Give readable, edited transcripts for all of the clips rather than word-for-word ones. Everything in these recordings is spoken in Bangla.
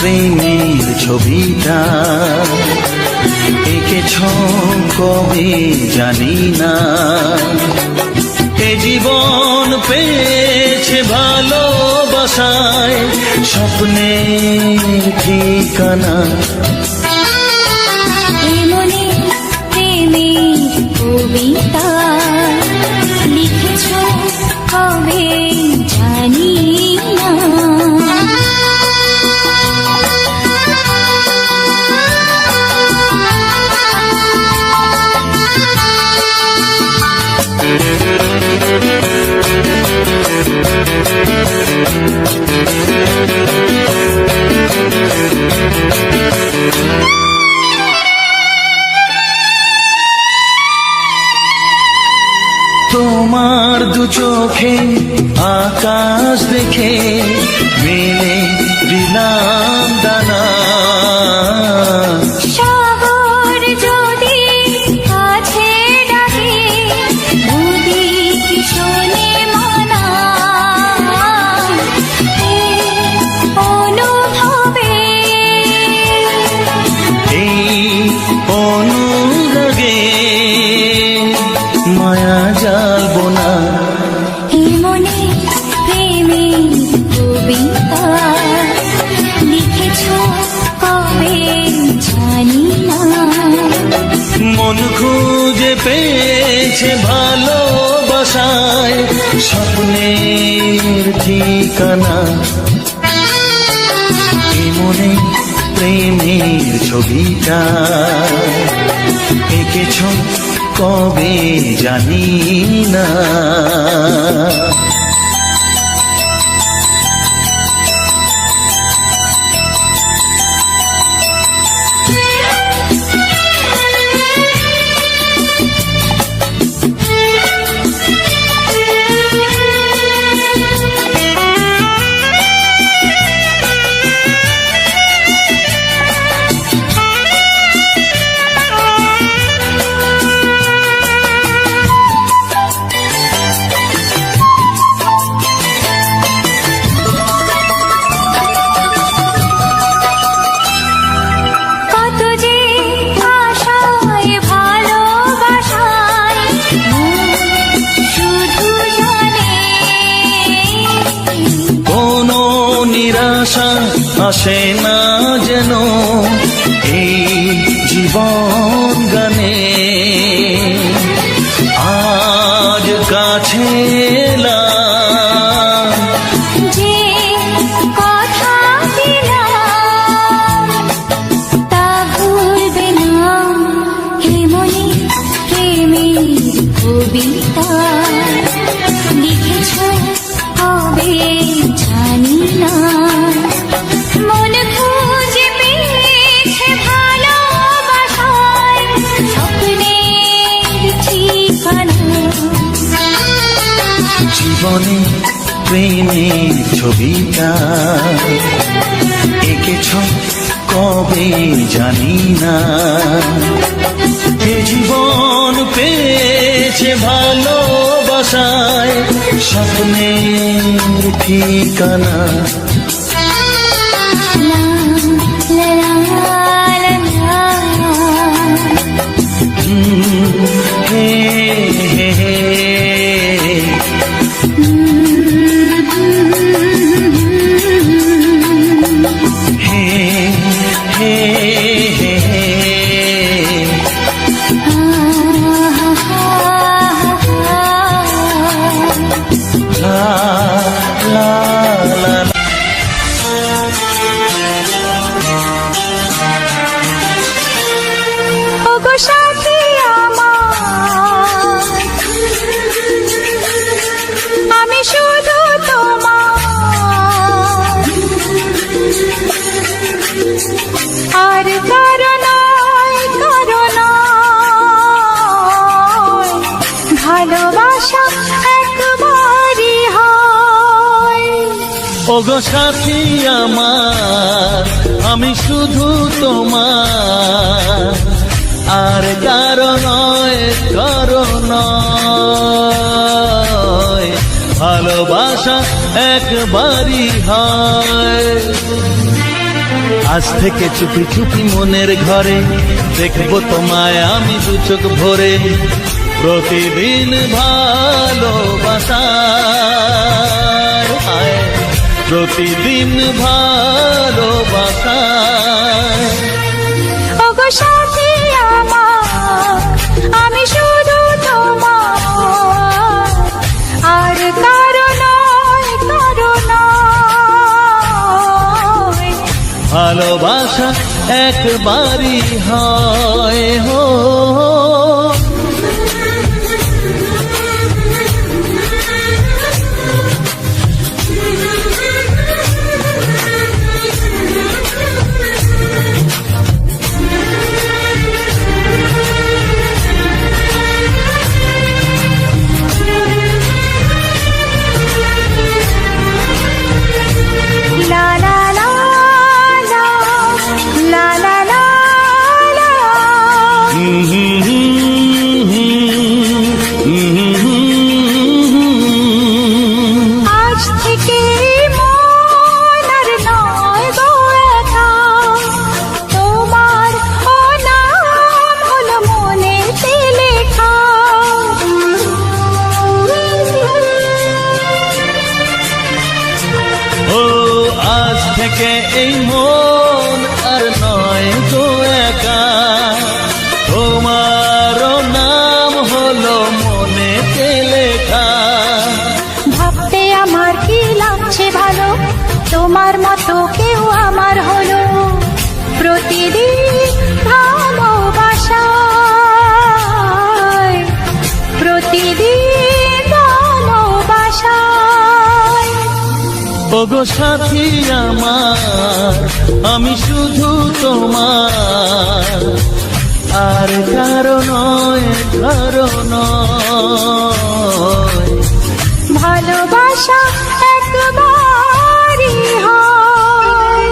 প্রেমের ছবিটা এঁকেছ কবে জানি না। এ জীবন পেয়েছে ভালোবাসায় স্বপ্নের ঠিকানা। মনে প্রেমের কবিতা লিখেছ কবে জানি না। তোমার দু চোখে আকাশ দেখে মেলে দিলাম দানা। শহর যদি কাছে ডাকে দুদিক শোনে মনা। অনুভবে এই অনুরাগে মায়া জ্বালবো না। এ মনে প্রেমের কবিতা লিখেছ কবে জানি না। মন খুঁজে পেয়েছে ভালোবাসায় স্বপ্নের ঠিকানা। এ মনে প্রেমের ছবিটা এঁকেছ কবে জানি না। নিরাশা আসে না যেন এই জীবন গানে। আজ কাছে এলাম যে কথা দিলাম তা ভুলবে না। হে মনে প্রেমের কবিতা লিখেছ কবে জানি না। মন খুঁজে পেয়েছে ভালোবাসায় স্বপ্নের ঠিকানা। জীবনে প্রেমের ছবিটা এঁকেছ কবে জানি না। এ জীবন পেয়েছে ভালোবাসায় স্বপ্নের ঠিকানা। হে হে হে সাথী আমার আমি শুধু তোমার আর কারণ ভালোবাসা একবারই হয়। ওগো সাথী আমার আমি শুধু তোমার আর কারণ ভালোবাসা একবারই হয়। আজ থেকে চুপি চুপি মনের ঘরে দেখবো তোমায় আমি দু চোখ ভরে, প্রতিদিন ভালোবাসায়, প্রতিদিন ভালোবাসায়। ওগো সাথী আমার, আমি শুধু তোমার, আর কারো নয়, কারো নয়। ভালোবাসা একবারই হয় হো। লা লা লা লা, লা লা লা লা। আজ থেকে মন আর নয় গো একা, তোমার ও নাম হলো মনেতে লেখা। ও আজ থেকে এই মন আর নয় গো একা, তোমারও নাম হলো মনেতে লেখা। ভাবতে আমার কি লাগছে ভালো, তোমার মতো কেউ আমার হলো। প্রতিদিন ভালোবাসায়, প্রতিদিন ভালোবাসায়। ওগো সাথী আমার, আমি শুধু তোমার, আর কারো নয়, কারো নয়। ভালোবাসা একবারই হয়।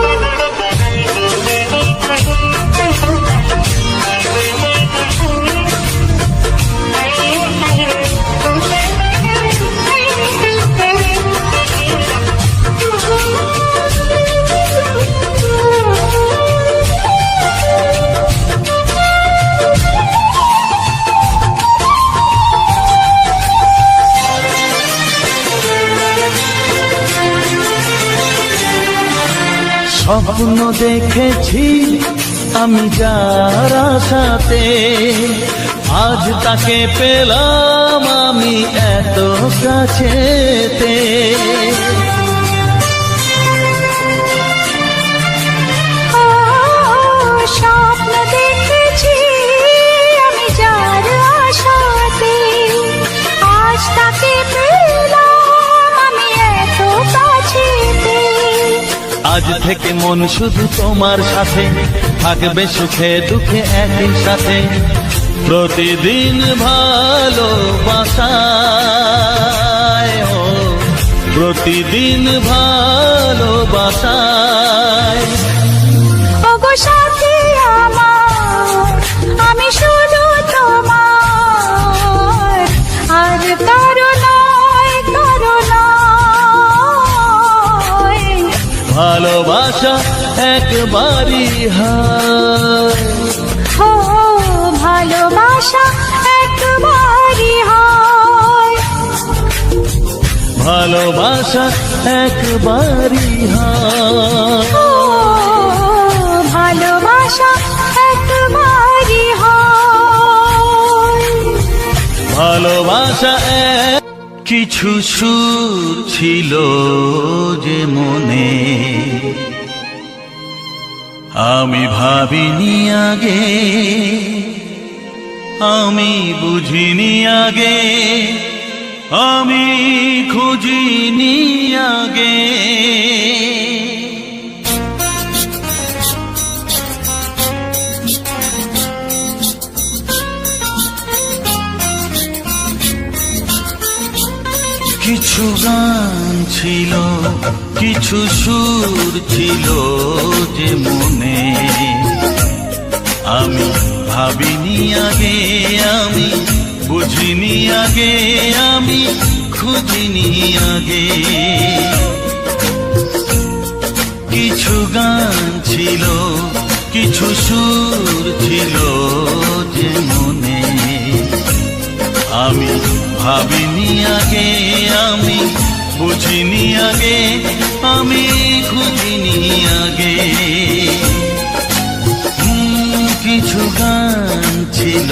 স্বপ্ন দেখেছি আমি যার সাথে, আজ তাকে পেলাম আমি এত কাছেতে। ও স্বপ্ন দেখেছি আমি যার আশাতে, আজ তাকে পেলাম আমি এত কাছেতে। আজ থেকে মন শুধু তোমার সাথে, থাকবে সুখে দুঃখে একই সাথে। প্রতিদিন ভালোবাসায়, ও প্রতিদিন ভালোবাসায়। ওগো সাথী আমার, আমি শুধু তোমার, আর কারো নয়, কারো নয়। ভালোবাসা একবারই হয়, ও ভালোবাসা একবারই হয়। ভালোবাসা একবারই হয়, ও ভালোবাসা একবারই হয়। ভালোবাসা এক। কিছু সুর ছিল যে মনে, আমি ভাবিনি আগে, আমি বুঝিনি আগে, আমি খুঁজিনি আগে। কিছু গান ছিল, কিছু সুর ছিল যে মনে, আমি ভাবিনি আগে, আমি বুঝিনি আগে, আমি খুঁজিনি আগে। কিছু গান ছিল ছিল, কিছু সুর ছিল যে মনে। আমি ভাবিনি আগে, আমি বুঝিনি আগে, আমি খুঁজিনি আগে। কিছু গান ছিল,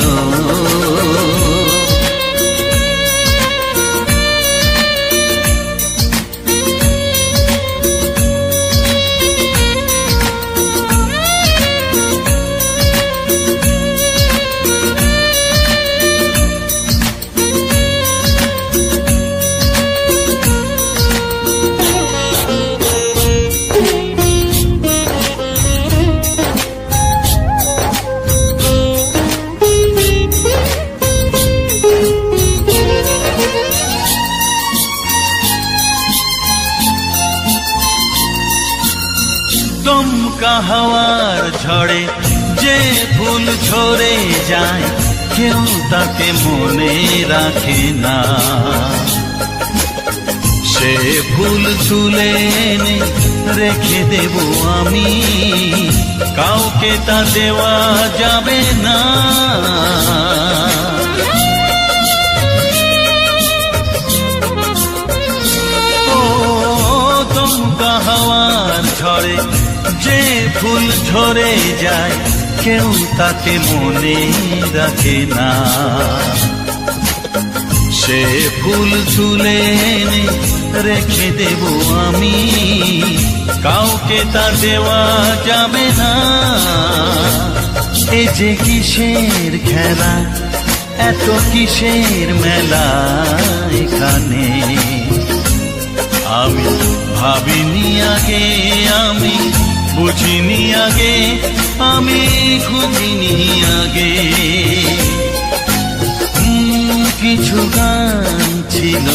দমকা হাওয়ার ঝড়ে যে ফুল ঝরে যায়, কেউ তাকে মনে রাখে না। সে ফুল তুলে এনে রেখে দেব আমি, কাউকে তা দেওয়া যাবে না। ও দমকা হাওয়ার ঝড়ে যে ফুল ঝরে যায়, কেউ তাকে মনে রাখে না। সে ফুল তুলে এনে রেখে দেব আমি, কাউকে তা দেওয়া যাবে না। এ যে কিসের খেলা, এত কিসের মেলা এখানে। আমি ভাবিনি আগে, আমি বুঝিনি আগে, আমি খুঁজিনি আগে। কিছু গান ছিল,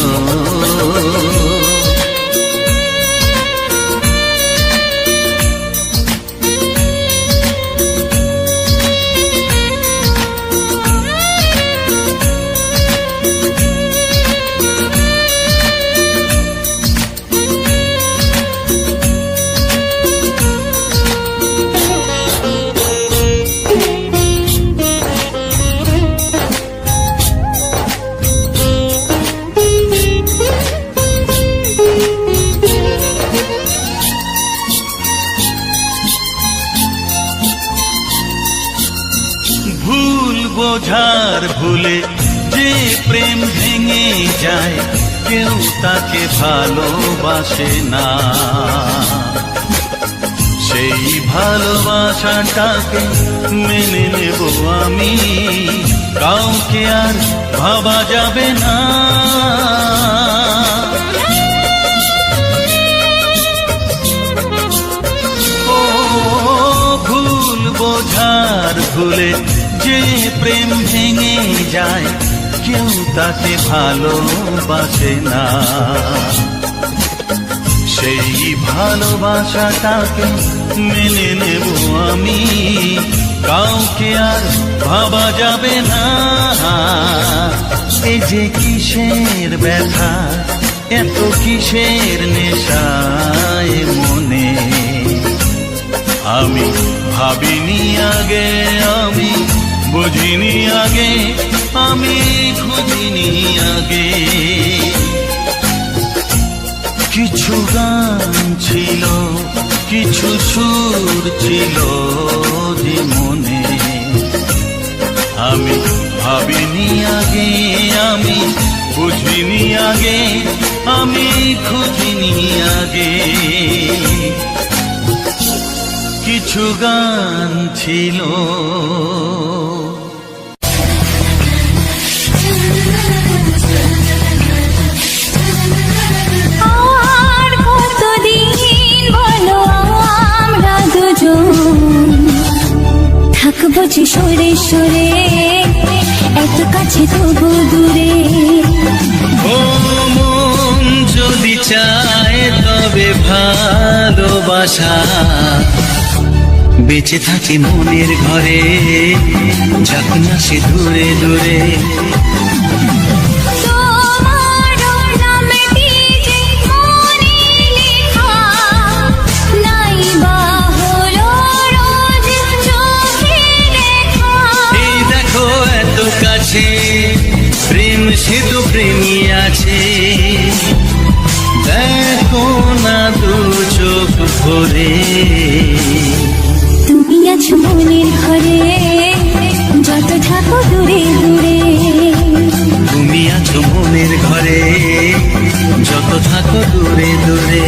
ভুল বোঝার ভুলে যে প্রেম ভেঙে যায়, কেউ তাকে ভালোবাসে না। সেই ভালোবাসাটাকে মেনে নেব আমি, কাউকে আর ভাবা যাবে না। ও ভুল বোঝার ভুলে যে প্রেম ভেঙে যায়, কেউ তাকে ভালোবাসে না। সেই ভালোবাসাটাকে মেনে নেব আমি, কাউকে আর ভাবা যাবে না। এই যে কিসের ব্যথা, এত কিসের নেশায় মনে। আমি ভাবিনি আগে, আমি বুঝিনি আগে, আমি খুঁজিনি আগে। কিছু গান ছিল, কিছু সুর ছিল যে মনে। আমি ভাবিনি আগে, আমি বুঝিনি আগে, আমি খুঁজিনি আগে। কিছু গান ছিল। আর কতদিন বলো আমরা দুজন থাকবো যে সরে সরে, এত কাছে তবু দূরে। ও মন যদি চায় তবে ভালোবাসা বেঁচে থাকে মনের ঘরে, যাক না সে দূরে দূরে। তোমার নামটি যে মনে লেখা, নাই বা হলো তো প্রেমী আছে, দেখো না দু চোখ ভরে। তুমি আছো মনের ঘরে, যত থাকো দূরে দূরে। তুমি আছো মনের ঘরে, যত থাকো দূরে দূরে।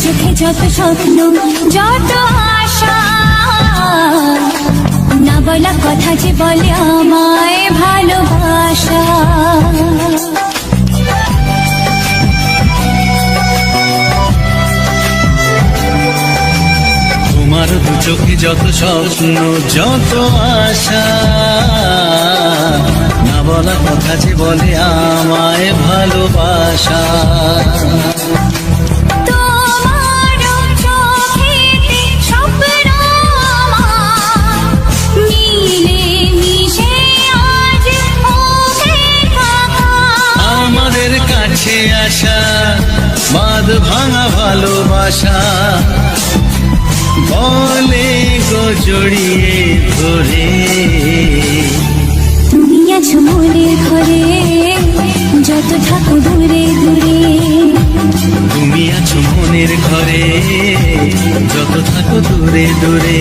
চোখে যত স্বপ্ন, যত আশা, না বলা কথা যে বলে আমায় ভালোবাসা। তোমার দু চোখে যত স্বপ্ন, যত আশা, না বলা কথা যে বলে আমায় ভালোবাসা। কাছে আসা বাঁধ ভাঙা ভালোবাসা, বলে গো জড়িয়ে ধরে। তুমি আছো মনের ঘরে, যত থাকো দূরে দূরে। তুমি আছো মনের ঘরে, যত থাকো দূরে দূরে।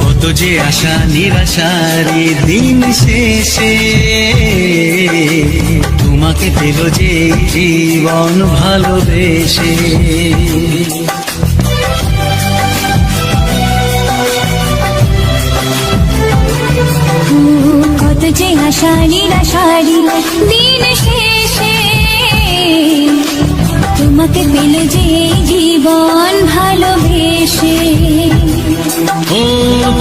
কত যে আশা নিরাশার দিন শেষে, তোমাকে পেল যে জীবন ভালোবেসে। কত যে আশা নিরাশার দিন শেষে, তোমাকে পেল যে জীবন ভালোবেসে। ও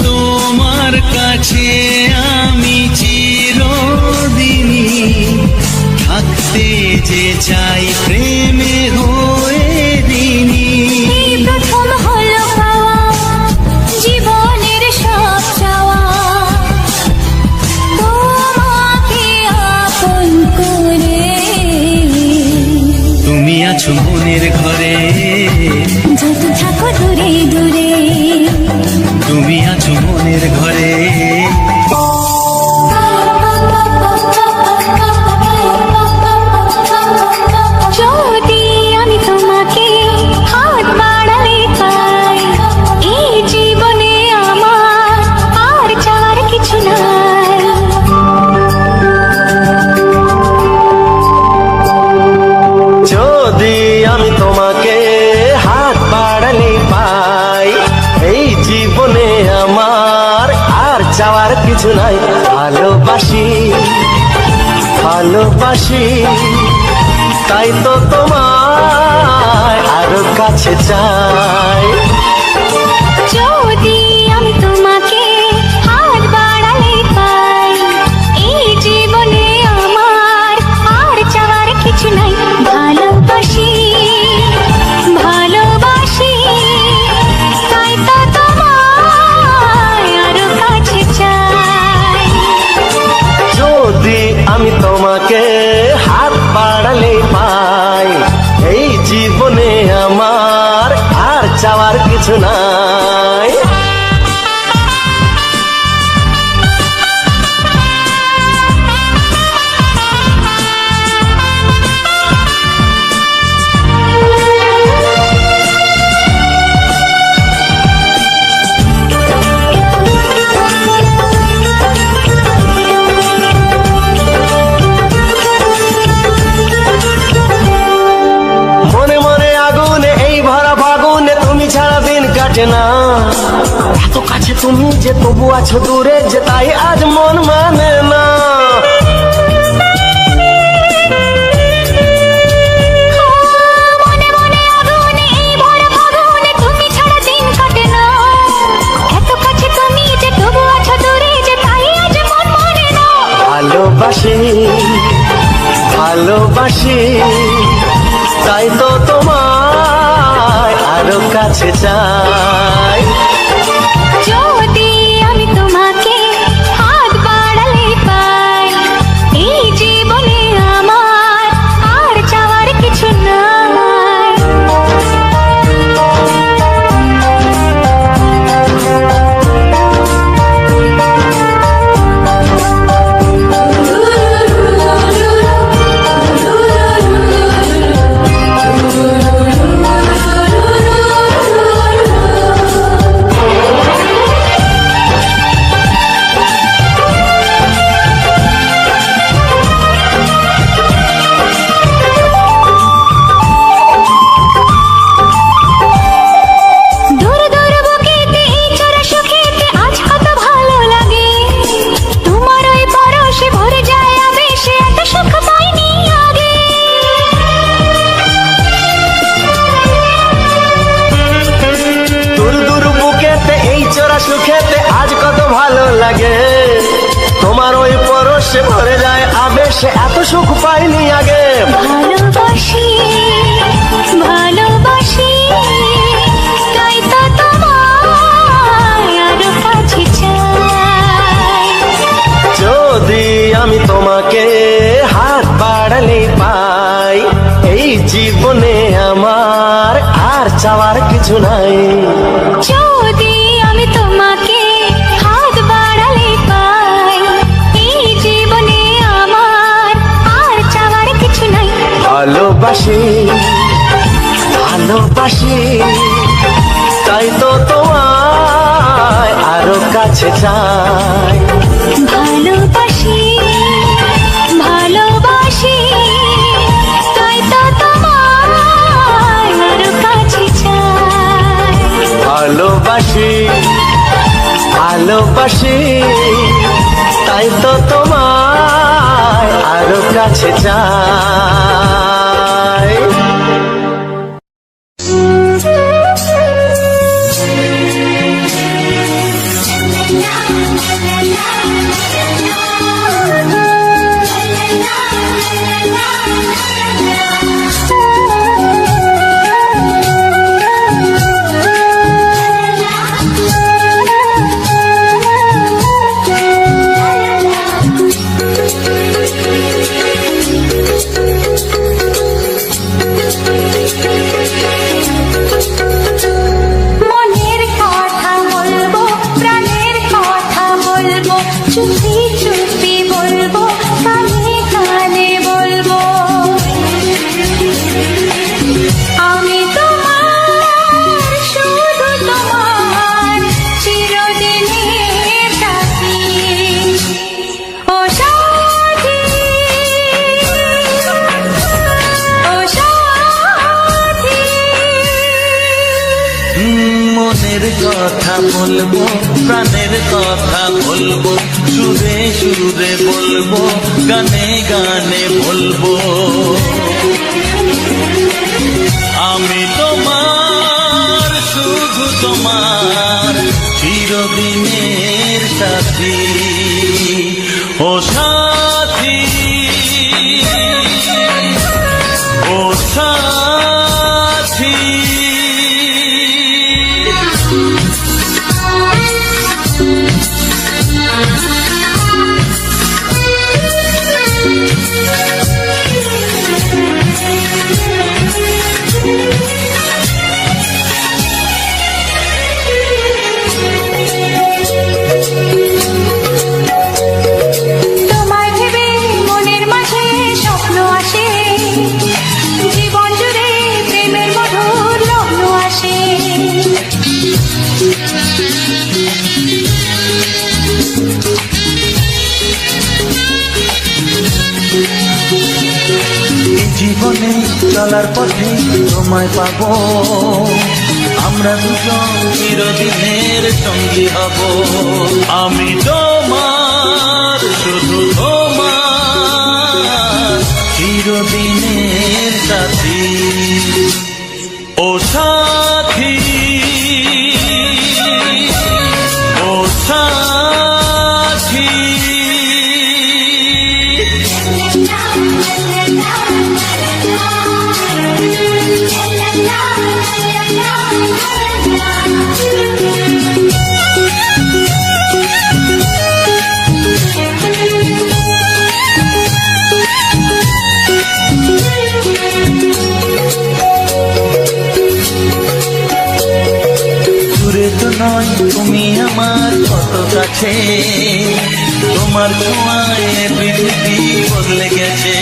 তোমার কাছে আমি চিরদিনই থাকতে যে চাই প্রেমে হয়ে দিনি। এই প্রথম হলো পাওয়া জীবনের সব চাওয়া, তোমাকে আপন করে। তুমি আছো মনের ঘরে, যত থাকো দূরে দূরে। তুমি আছো মনের ঘরে। যদি আমি তোমাকে হাত বাড়ালে পাই, এই জীবনে আমার আর চাওয়ার কিছু নাই। যদি আমি তোমাকে হাত বাড়ালে পাই, এই জীবনে আমার আর চাওয়ার কিছু নাই। ভালোবাসি ভালোবাসি, তাই তো তোমায় আরো কাছে চাই। যদি আমি তোমাকে হাত বাড়ালে পাই, এই জীবনে আমার আর চাওয়ার কিছু নাই। ভালোবাসি ভালোবাসি, তাই তো তোমায় আরো কাছে চাই। যদি আমি তোমাকে হাত বাড়ালে পাই, এই জীবনে আমার আর চাওয়ার কিছু নাই। লাগে না। এত কাছে তুমি যে তবু আছো দূরে, যে তাই আজ মন মানে না। মনে মনে আগুনে এই ভরা ফাগুনে তুমি ছাড়া দিন কাটে না। এত কাছে তুমি যে তবু আছো দূরে, যে তাই আজ মন মানে না। ভালোবাসি ভালোবাসি তাই তো তোমায় আরো কাছে চাই। যদি আমি তোমাকে হাত বাড়ালে পাই, এই জীবনে আমার আর চাওয়ার কিছু নাই। দূর দূর বুকেতে এই চোরা সুখেতে আজ কত ভালো লাগে। তোমার ওই পরশে ভরে যায় আবেশে, এত সুখ পাইনি আগে। দূর দূর বুকেতে এই চোরা সুখেতে আজ কত ভালো লাগে। তোমার ওই পরশে ভরে যায় আবেশে, এত সুখ পাইনি আগে। ভালোবাসি ভালোবাসি তাই তো তোমায় আরো কাছে চাই। যদি আমি তোমাকে হাত বাড়ালে পাই, এই জীবনে আমার আর চাওয়ার কিছু নাই। যদি আমি তোমাকে হাত বাড়ালে পাই, এই জীবনে আমার আর চাওয়ার কিছু নাই। ভালোবাসি ভালোবাসি তাই তো তোমায় আরো কাছে চাই। ভালোবাসি ভালোবাসি তাই তো তোমায় আরো কাছে চাই। ভালোবাসি ভালোবাসি তাই তো তোমায় আরো কাছে চাই। মনের কথা বলবো, প্রাণের কথা বলবো, চুপি চুপি বলবো, কানে কানে বলবো। আমি তোমার, শুধু তোমার, চিরদিনের সাথী। ও সাথী, ও সাথী। মনের কথা বলবো, প্রাণের কথা বলবো, সুরে সুরে বলবো, গানে গানে বলবো। আমি তোমার, শুধু তোমার, চিরদিনের সাথী। ও সাথী, ও সাথী। তোমায় ভেবে মনের মাঝে স্বপ্ন আসে, জীবন জুড়ে প্রেমের মধুর লগ্ন আসে। এই জীবনে চলার পথে তোমায় পাবো, আমরা দুজন চিরদিনের সঙ্গী হব। আমি তোমার, শুধু তোমার, চিরদিনের সাথী। ও সাথী, ও সাথী। দূরে তো নয় তুমি আমার কত কাছে, তোমার ছোঁয়ায় পৃথিবী বদলে গেছে।